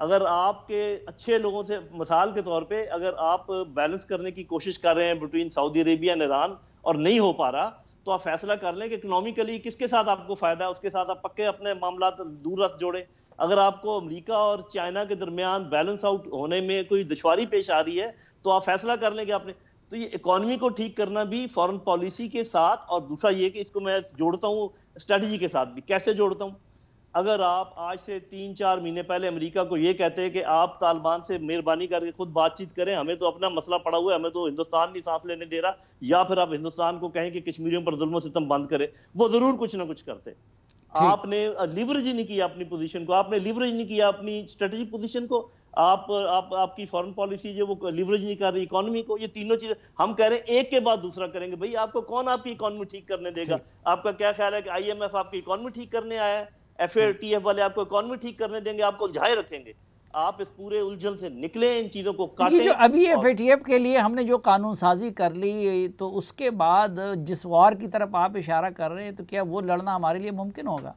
C: اگر آپ کے اچھے لوگوں سے مثال کے طور پہ اگر آپ بیلنس کرنے کی کوشش کر رہے ہیں between Saudi Arabia and Iran اور نہیں ہو پا رہا تو آپ فیصلہ کر لیں کہ اکنامیکلی کس کے ساتھ آپ کو فائدہ ہے، اس کے ساتھ آپ پکے اپنے معاملات دور رکھ جوڑیں۔ اگر آپ کو امریکہ اور چائنا کے درمیان بیلنس آؤٹ ہونے میں کوئی دشواری پیش آ رہی ہے تو آپ فیصلہ کر لیں کہ آپ نے، تو یہ اکانومی کو ٹھیک کرنا بھی فورن پالیسی کے ساتھ، اور دوسرا یہ کہ اس کو میں جوڑتا ہوں اسٹریٹجی کے ساتھ بھی۔ کیسے جوڑتا ہوں؟ اگر آپ آج سے 3-4 مہینے پہلے امریکہ کو یہ کہتے ہیں کہ آپ طالبان سے مہربانی کر کے خود بات چیت کریں، ہمیں تو اپنا مسئلہ پڑا ہوا ہے، ہمیں تو ہندوستان نہیں سانس لینے دے رہا، یا پھر آپ ہندوستان کو کہیں کہ کشمیریوں پر ظلم و ستم بند کرے، وہ ضرور کچھ نہ کچھ کرتے۔ آپ نے لیوریج ہی نہیں کیا اپنی پوزیشن کو، آپ نے لیوریج نہیں کیا اپنی اسٹریٹجی پوزیشن کو، آپ کی فورن پالیسی جو وہ لیوریج نہیں کر رہی اکانومی کو۔ یہ تینوں چیزیں ہم کہہ رہے ہیں ایک کے بعد دوسرا کریں گے۔ بھئی آپ کو کون آپ کی اکانومی ٹھیک کرنے دے گا؟ آپ کا کیا خیال ہے کہ آئی ایم ایف آپ کی اکانومی ٹھیک کرنے آیا ہے؟ ایف اے ٹی ایف والے آپ کو اکانومی ٹھیک کرنے دیں گے؟ آپ کو الجھائے رکھیں گے؟ آپ اس پورے الجھن سے نکلیں، ان چیزوں کو کاٹیں۔
B: جو ابھی ایف اے ٹی ایف کے لیے ہم نے جو قانون سازی کر لی، تو اس کے بعد جس وار کی طرف آپ اشارہ کر رہے ہیں، تو کیا وہ لڑنا ہمارے لیے ممکن ہوگا؟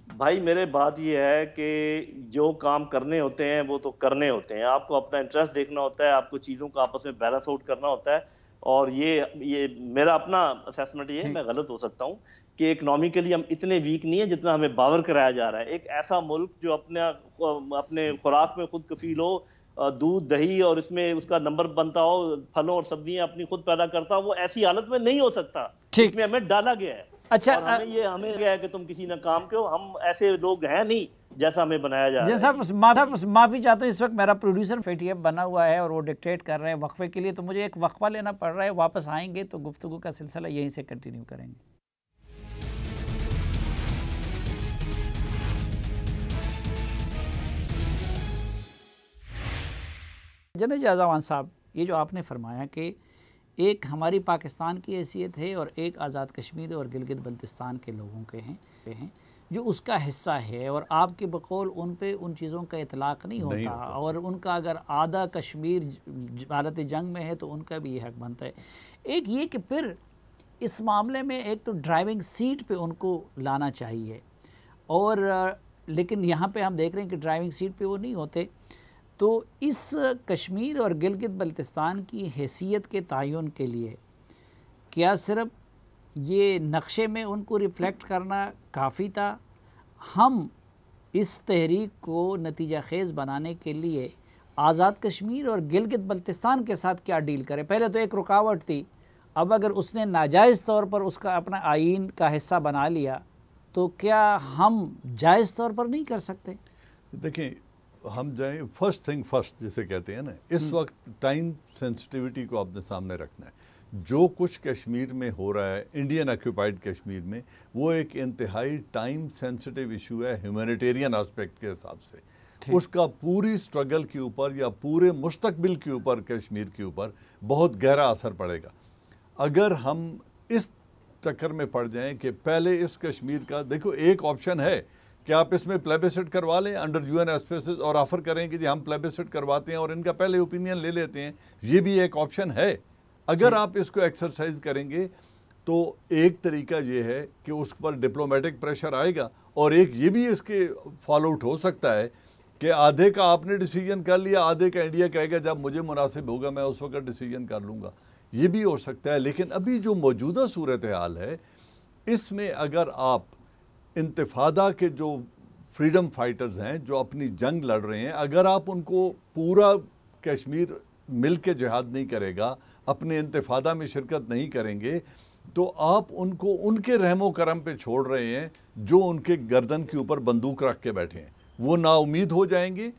C: بھائی میرے بات یہ ہے کہ جو کام کرنے ہوتے ہیں وہ تو کرنے ہوتے ہیں، آپ کو اپنا انٹرسٹ دیکھنا ہوتا ہے، آپ کو چیزوں کو آپس میں بیلنس آؤٹ کرنا ہوتا ہے۔ اور یہ میرا اپنا اسیسمنٹ یہ ہے، میں غلط ہو سکتا ہوں، کہ اکنامیکلی ہم اتنے ویک نہیں ہیں جتنا ہمیں باور کرایا جا رہا ہے۔ ایک ایسا ملک جو اپنے خوراک میں خود کفیل ہو، دودھ دہی اور اس میں اس کا نمبر بنتا ہو، پھلوں اور سبزیاں اپنی خود پیدا کرتا ہو، وہ ایسی حالت میں نہیں ہو سکتا، اس میں ہمیں ڈالا گیا ہے۔
B: اچھا،
C: ہمیں کیا ہے کہ تم کسی نہ کام کے ہو، ہم ایسے لوگ ہیں نہیں جیسا ہمیں بنایا جا رہا ہے۔
B: جیسا معافی چاہتا ہوں، اس وقت میرا producer F A T F بنا ہوا ہے اور وہ ڈکٹیٹ کر رہے ہیں وقفے کے لیے، تو مجھے ایک وقفہ لینا پڑ رہا ہے۔ واپس آئیں گے تو گفتگو کا سلسلہ یہیں سے کنٹینیو کریں گے۔ جنرل جازوان صاحب، یہ جو آپ نے فرمایا کہ ایک ہماری پاکستان کی حیثیت ہے اور ایک آزاد کشمیر اور گلگت بلتستان کے لوگوں کے ہیں جو اس کا حصہ ہے، اور آپ کے بقول ان پہ ان چیزوں کا اطلاق نہیں ہوتا، اور ان کا اگر آدھا کشمیر حالت جنگ میں ہے تو ان کا بھی یہ حق بنتا ہے۔ ایک یہ کہ پھر اس معاملے میں ایک تو ڈرائیونگ سیٹ پہ ان کو لانا چاہیے، اور لیکن یہاں پہ ہم دیکھ رہے ہیں کہ ڈرائیونگ سیٹ پہ وہ نہیں ہوتے۔ تو اس کشمیر اور گلگت بلتستان کی حیثیت کے تعین کے لیے کیا صرف یہ نقشے میں ان کو ریفلیکٹ کرنا کافی تھا؟ ہم اس تحریک کو نتیجہ خیز بنانے کے لیے آزاد کشمیر اور گلگت بلتستان کے ساتھ کیا ڈیل کریں؟ پہلے تو ایک رکاوٹ تھی، اب اگر اس نے ناجائز طور پر اس کا اپنا آئین کا حصہ بنا لیا تو کیا ہم جائز طور پر نہیں کر سکتے؟
E: دیکھیں، ہم جائیں فرسٹ تھنگ فرسٹ جسے کہتے ہیں نا، اس وقت ٹائم سینسٹیوٹی کو اپنے سامنے رکھنا ہے۔ جو کچھ کشمیر میں ہو رہا ہے، انڈین آکیوپائڈ کشمیر میں، وہ ایک انتہائی ٹائم سینسٹیو ایشو ہے ہیومینیٹیرین آسپیکٹ کے حساب سے۔ اس کا پوری سٹرگل کے اوپر یا پورے مستقبل کے اوپر، کشمیر کے اوپر بہت گہرا اثر پڑے گا۔ اگر ہم اس چکر میں پڑ جائیں کہ پہلے اس کشمیر کا، دیکھو ایک آپشن ہے کہ آپ اس میں پلیبسٹ کروا لیں انڈر یو این ایسپیسز، اور آفر کریں کہ جی ہم پلیبسٹ کرواتے ہیں اور ان کا پہلے اوپینین لے لیتے ہیں، یہ بھی ایک آپشن ہے۔ اگر آپ اس کو ایکسرسائز کریں گے تو ایک طریقہ یہ ہے کہ اس پر ڈپلومیٹک پریشر آئے گا، اور ایک یہ بھی اس کے فالو آؤٹ ہو سکتا ہے کہ آدھے کا آپ نے ڈیسیجن کر لیا، آدھے کا انڈیا کہے گا جب مجھے مناسب ہوگا میں اس وقت ڈیسیجن کر لوں گا، یہ بھی ہو سکتا ہے۔ لیکن ابھی جو موجودہ صورتحال ہے، اس میں اگر آپ انتفاضہ کے جو فریڈم فائٹرز ہیں جو اپنی جنگ لڑ رہے ہیں، اگر آپ ان کو پورا کشمیر مل کے جہاد نہیں کرے گا، اپنے انتفاضہ میں شرکت نہیں کریں گے، تو آپ ان کو ان کے رحم و کرم پہ چھوڑ رہے ہیں جو ان کے گردن کے اوپر بندوق رکھ کے بیٹھے ہیں۔ وہ نا امید ہو جائیں گے۔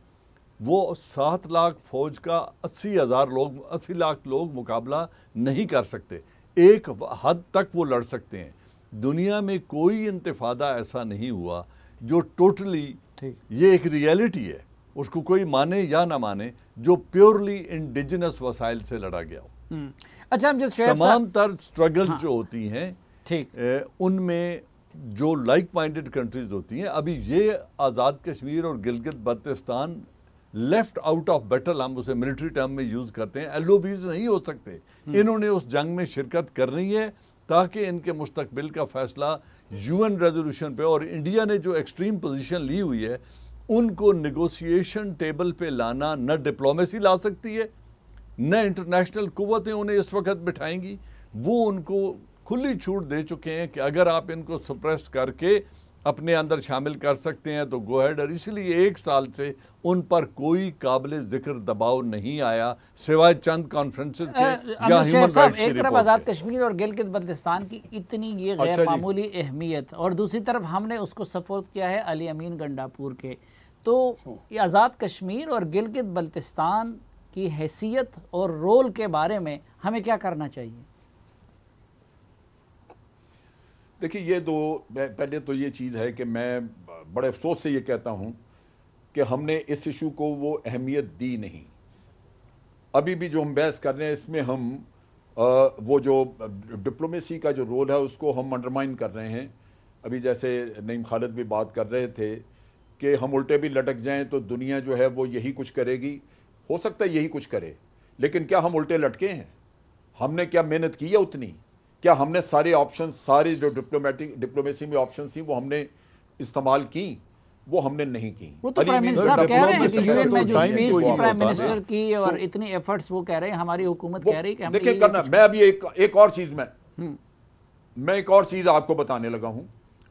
E: وہ 7 لاکھ فوج کا 80 لاکھ لوگ مقابلہ نہیں کر سکتے، ایک حد تک وہ لڑ سکتے ہیں۔ دنیا میں کوئی انتفاضہ ایسا نہیں ہوا جو ٹوٹلی، یہ ایک ریئلٹی ہے، اس کو کوئی مانے یا نہ مانے، جو پیورلی انڈیجنس وسائل سے لڑا گیا ہو۔
B: اچھا،
E: تمام تر سٹرگل جو ہوتی ہیں ان میں جو لائک مائنڈڈ کنٹریز ہوتی ہیں، ابھی یہ آزاد کشمیر اور Gilgit Baltistan left out of battle, ہم اسے ملٹری ٹرم میں یوز کرتے ہیں، ایل او بیز نہیں ہو سکتے۔ انہوں نے اس جنگ میں شرکت کرنی ہے تاکہ ان کے مستقبل کا فیصلہ یو این ریزولوشن پہ، اور انڈیا نے جو ایکسٹریم پوزیشن لی ہوئی ہے ان کو نیگوسیشن ٹیبل پہ لانا نہ ڈپلومیسی لا سکتی ہے، نہ انٹرنیشنل قوتیں انہیں اس وقت بٹھائیں گی. وہ ان کو کھلی چھوٹ دے چکے ہیں کہ اگر آپ ان کو سپریس کر کے اپنے اندر شامل کر سکتے ہیں تو گو ہیڈ. اور اس لیے 1 سال سے ان پر کوئی قابل ذکر دباؤ نہیں آیا سوائے چند کانفرنسز کے یا ہیومن رائٹس کی
B: ایک طرف
E: رپورٹ
B: آزاد
E: کے.
B: کشمیر اور گلگت بلتستان کی اتنی یہ غیر معمولی اہمیت، اور دوسری طرف ہم نے اس کو سپورٹ کیا ہے علی امین گنڈاپور کے. تو یہ آزاد کشمیر اور گلگت بلتستان کی حیثیت اور رول کے بارے میں ہمیں کیا کرنا چاہیے؟
D: دیکھیے یہ دو، پہلے تو یہ چیز ہے کہ میں بڑے افسوس سے یہ کہتا ہوں کہ ہم نے اس ایشو کو وہ اہمیت دی نہیں. ابھی بھی جو ہم بحث کر رہے ہیں اس میں ہم وہ جو ڈپلومیسی کا جو رول ہے اس کو ہم انڈرمائن کر رہے ہیں. ابھی جیسے نعیم خالد بھی بات کر رہے تھے کہ ہم الٹے بھی لٹک جائیں تو دنیا جو ہے وہ یہی کچھ کرے گی. ہو سکتا ہے یہی کچھ کرے، لیکن کیا ہم الٹے لٹکے ہیں؟ ہم نے کیا محنت کی ہے اتنی؟ کیا ہم نے سارے آپشن، ساری جو ڈپلومیسی میں آپشنز تھیں وہ ہم نے استعمال کی؟ وہ ہم نے نہیں کی.
B: وہ تو پرائم منسٹر صاحب کہہ رہے ہیں کہ یو این میں جو اسپیچ تھی پرائم منسٹر کی اور اتنی ایفرٹس وہ کہہ رہے ہیں، ہماری حکومت کہہ رہی ہے کہ ہم
D: دیکھیں کرنا. میں ابھی ایک اور چیز میں ایک اور چیز آپ کو بتانے لگا ہوں.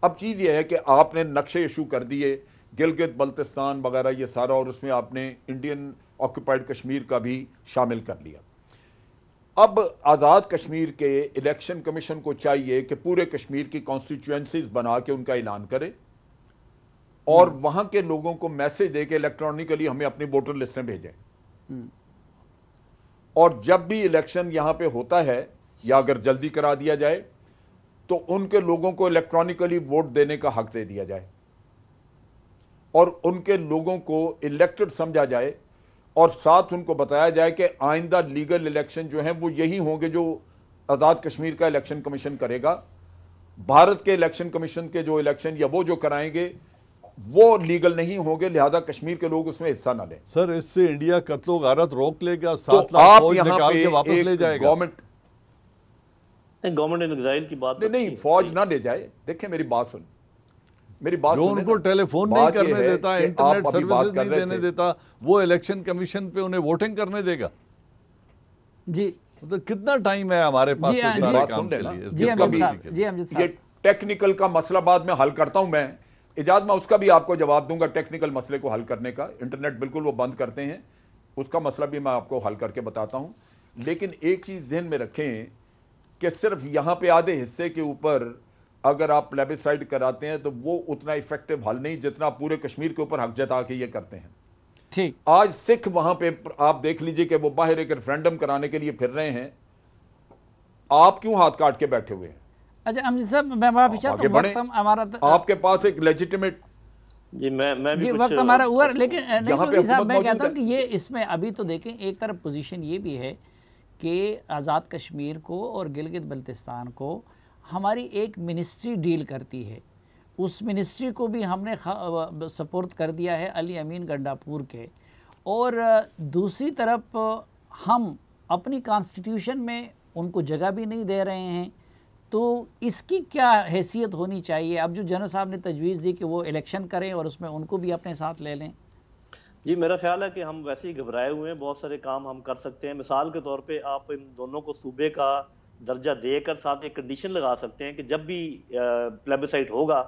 D: اب چیز یہ ہے کہ آپ نے نقشے ایشو کر دیے گلگت بلتستان وغیرہ یہ سارا، اور اس میں آپ نے انڈین آکوپائڈ کشمیر کا بھی شامل کر لیا. اب آزاد کشمیر کے الیکشن کمیشن کو چاہیے کہ پورے کشمیر کی کانسٹیچوئنسیز بنا کے ان کا اعلان کرے اور وہاں کے لوگوں کو میسج دے کے الیکٹرانکلی ہمیں اپنی ووٹر لسٹیں بھیجیں. اور جب بھی الیکشن یہاں پہ ہوتا ہے یا اگر جلدی کرا دیا جائے تو ان کے لوگوں کو الیکٹرانکلی ووٹ دینے کا حق دے دیا جائے اور ان کے لوگوں کو الیکٹڈ سمجھا جائے، اور ساتھ ان کو بتایا جائے کہ آئندہ لیگل الیکشن جو ہیں وہ یہی ہوں گے جو آزاد کشمیر کا الیکشن کمیشن کرے گا. بھارت کے الیکشن کمیشن کے جو الیکشن یا وہ جو کرائیں گے وہ لیگل نہیں ہوں گے، لہذا کشمیر کے لوگ اس میں حصہ نہ لیں.
E: سر اس سے انڈیا قتل و غارت روک لے گا، 7 لاکھ فوج نکال کے واپس لے جائے گا.
C: گورنمنٹ ان ایگزائل کی بات
D: نہیں، فوج نہ لے جائے. دیکھیں میری بات سن، میری بات
E: جو ان کو ٹیلی فون نہیں کرنے دیتا، انٹرنیٹ سروسز نہیں دینے دیتا، وہ الیکشن کمیشن پہ انہیں ووٹنگ کرنے دے گا.
B: جی
E: تو کتنا ٹائم ہے ہمارے پاس اس سارے کام کے لیے؟
D: یہ ٹیکنیکل کا مسئلہ بعد میں حل کرتا ہوں میں. اجازت میں اس کا بھی آپ کو جواب دوں گا، ٹیکنیکل مسئلے کو حل کرنے کا. انٹرنیٹ بالکل وہ بند کرتے ہیں، اس کا مسئلہ بھی میں آپ کو حل کر کے بتاتا ہوں. لیکن ایک چیز ذہن میں رکھیں کہ صرف یہاں پہ آدھے حصے کے اوپر اگر آپ پلیبسائڈ کراتے ہیں تو وہ اتنا ایفیکٹو حل نہیں جتنا پورے کشمیر کے اوپر حق جتا کے یہ کرتے ہیں.
B: ٹھیک.
D: آج سکھ وہاں پہ آپ دیکھ لیجئے کہ وہ باہر ایک ریفرینڈم کرانے کے لیے پھر رہے ہیں. آپ کیوں ہاتھ کاٹ کے بیٹھے ہوئے ہیں؟
B: اچھا امجد صاحب میں معافی چاہتا ہوں، وقت ہمارا
D: آپ کے پاس ایک لیجیٹیمیٹ
B: جی وقت ہمارا ہوا، لیکن نہیں صاحب میں کہتا ہوں کہ یہ اس میں ابھی تو دیکھیں ایک طرف پوزیشن یہ بھی ہے کہ آزاد کشمیر کو اور گلگت بلتستان کو ہماری ایک منسٹری ڈیل کرتی ہے. اس منسٹری کو بھی ہم نے سپورٹ کر دیا ہے علی امین گنڈاپور کے، اور دوسری طرف ہم اپنی کانسٹیٹیوشن میں ان کو جگہ بھی نہیں دے رہے ہیں. تو اس کی کیا حیثیت ہونی چاہیے؟ اب جو جنرل صاحب نے تجویز دی کہ وہ الیکشن کریں اور اس میں ان کو بھی اپنے ساتھ لے لیں.
C: جی میرا خیال ہے کہ ہم ویسے ہی گھبرائے ہوئے ہیں، بہت سارے کام ہم کر سکتے ہیں. مثال کے طور پہ آپ ان دونوں کو صوبے کا درجہ دے کر ساتھ ایک کنڈیشن لگا سکتے ہیں کہ جب بھی پلیبسائٹ ہوگا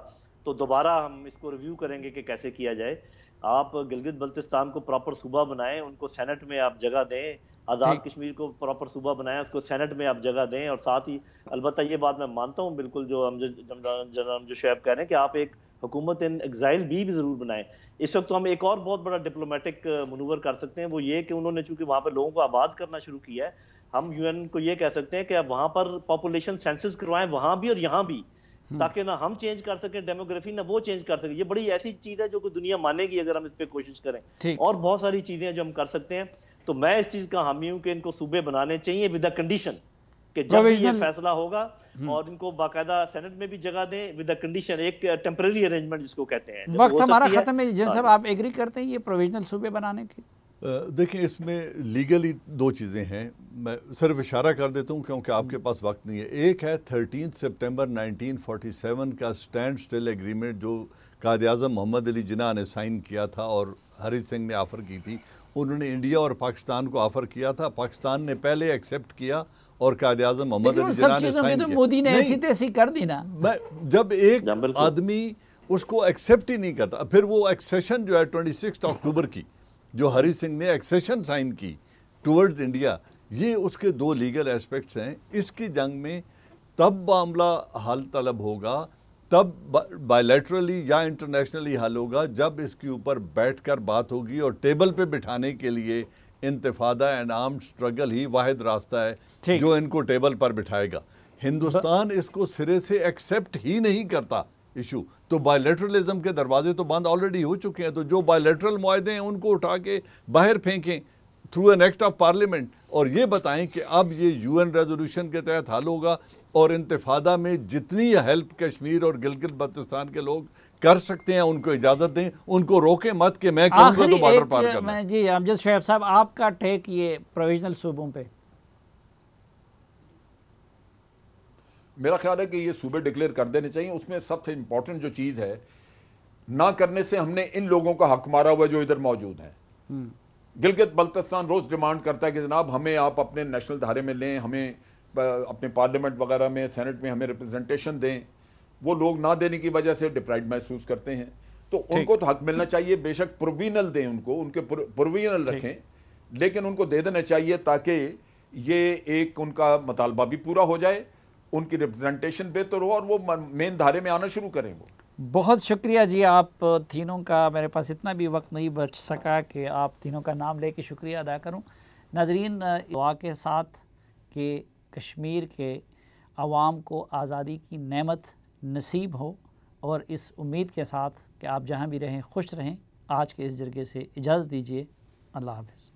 C: تو دوبارہ ہم اس کو ریویو کریں گے کہ کیسے کیا جائے. آپ گلگت بلتستان کو پراپر صوبہ بنائیں، ان کو سینٹ میں آپ جگہ دیں. آزاد کشمیر کو پراپر صوبہ بنائیں، اس کو سینٹ میں آپ جگہ دیں. اور ساتھ ہی البتہ یہ بات میں مانتا ہوں بالکل جو جنرل شعیب کہہ رہے ہیں کہ آپ ایک حکومت ان ایگزائل بھی ضرور بنائیں. اس وقت ہم ایک اور بہت بڑا ڈپلومیٹک منور کر سکتے ہیں، وہ یہ کہ انہوں نے چونکہ وہاں پر لوگوں کو آباد کرنا شروع کیا ہے، ہم یو این کو یہ کہہ سکتے ہیں کہ اب وہاں پر پاپولیشن سینسس کروائیں، وہاں بھی اور یہاں بھی، تاکہ نہ ہم چینج کر سکیں ڈیموگرافی، نہ وہ چینج کر سکیں. یہ بڑی ایسی چیز ہے جو کہ دنیا مانے گی اگر ہم اس پہ کوشش کریں. اور بہت ساری چیزیں ہیں جو ہم کر سکتے ہیں. تو میں اس چیز کا حامی ہوں کہ ان کو صوبے بنانے چاہیے ود اے کنڈیشن کہ جب بھی یہ فیصلہ ہوگا اور ان کو باقاعدہ سینٹ میں بھی جگہ دیں ود اے کنڈیشن، ایک ٹیمپریری ارینجمنٹ جس کو کہتے ہیں.
B: وقت ہمارا ختم ہے. جن صاحب آپ ایگری کرتے ہیں یہ پروویژنل صوبے بنانے کی؟
E: دیکھیں اس میں لیگلی دو چیزیں ہیں، میں صرف اشارہ کر دیتا ہوں کیونکہ آپ کے پاس وقت نہیں ہے۔ ایک ہے 13 سپٹمبر 1947 کا اسٹینڈ سٹل ایگریمنٹ جو قائد اعظم محمد علی جناح نے سائن کیا تھا اور ہری سنگھ نے آفر کی تھی۔ انہوں نے انڈیا اور پاکستان کو آفر کیا تھا، پاکستان نے پہلے ایکسیپٹ کیا اور قائد اعظم محمد علی جناح نے سائن کیا۔
B: مودی نے ایسی تیسی کر دی نا،
E: جب ایک آدمی اس کو ایکسیپٹ ہی نہیں کرتا، پھر وہ ایکسیشن جو ہے 26 اکتوبر کی جو ہری سنگھ نے ایکسیشن سائن کی ٹورڈز انڈیا، یہ اس کے دو لیگل ایسپیکٹس ہیں۔ اس کی جنگ میں تب معاملہ حل طلب ہوگا، تب بائیلیٹرلی یا انٹرنیشنلی حل ہوگا جب اس کے اوپر بیٹھ کر بات ہوگی، اور ٹیبل پہ بٹھانے کے لیے انتفاضہ اینڈ آرمڈ سٹرگل ہی واحد راستہ ہے جو ان کو ٹیبل پر بٹھائے گا۔ ہندوستان اس کو سرے سے ایکسیپٹ ہی نہیں کرتا ایشو، تو بائیلیٹرلزم کے دروازے تو بند آلریڈی ہو چکے ہیں۔ تو جو بائیلیٹرل معاہدے ہیں ان کو اٹھا کے باہر پھینکیں through an act of parliament, اور یہ بتائیں کہ اب یہ یو این ریزولوشن کے تحت حل ہوگا، اور انتفاضہ میں جتنی ہیلپ کشمیر اور گلگت بلتستان کے لوگ کر سکتے ہیں ان کو اجازت دیں، ان کو روکیں مت کہ میں کہوں گا تو بارڈر پار کرنا ہے۔
B: جی امجد شعیب صاحب، آپ کا ٹیک یہ پروویژنل صوبوں پہ؟
D: میرا خیال ہے کہ یہ صوبے ڈکلیئر کر دینے چاہیے۔ اس میں سب سے امپورٹنٹ جو چیز ہے، نہ کرنے سے ہم نے ان لوگوں کا حق مارا ہوا جو ادھر موجود ہیں۔ گلگت بلتستان روز ڈیمانڈ کرتا ہے کہ جناب ہمیں آپ اپنے نیشنل دھارے میں لیں، ہمیں اپنے پارلیمنٹ وغیرہ میں سینٹ میں ہمیں ریپرزنٹیشن دیں۔ وہ لوگ نہ دینے کی وجہ سے ڈپرائیڈ محسوس کرتے ہیں، تو ان کو تو حق ملنا چاہیے۔ بے شک پرووینل دیں ان کو، ان کے پرووینل رکھیں، لیکن ان کو دے دینا چاہیے تاکہ یہ ایک ان کا مطالبہ بھی پورا ہو جائے، ان کی ریپرزنٹیشن بہتر ہو، اور وہ مین دھارے میں آنا شروع کریں۔ وہ
B: بہت شکریہ جی آپ تینوں کا، میرے پاس اتنا بھی وقت نہیں بچ سکا کہ آپ تینوں کا نام لے کے شکریہ ادا کروں۔ ناظرین، دعا کے ساتھ کہ کشمیر کے عوام کو آزادی کی نعمت نصیب ہو، اور اس امید کے ساتھ کہ آپ جہاں بھی رہیں خوش رہیں، آج کے اس جرگے سے اجازت دیجیے۔ اللہ حافظ۔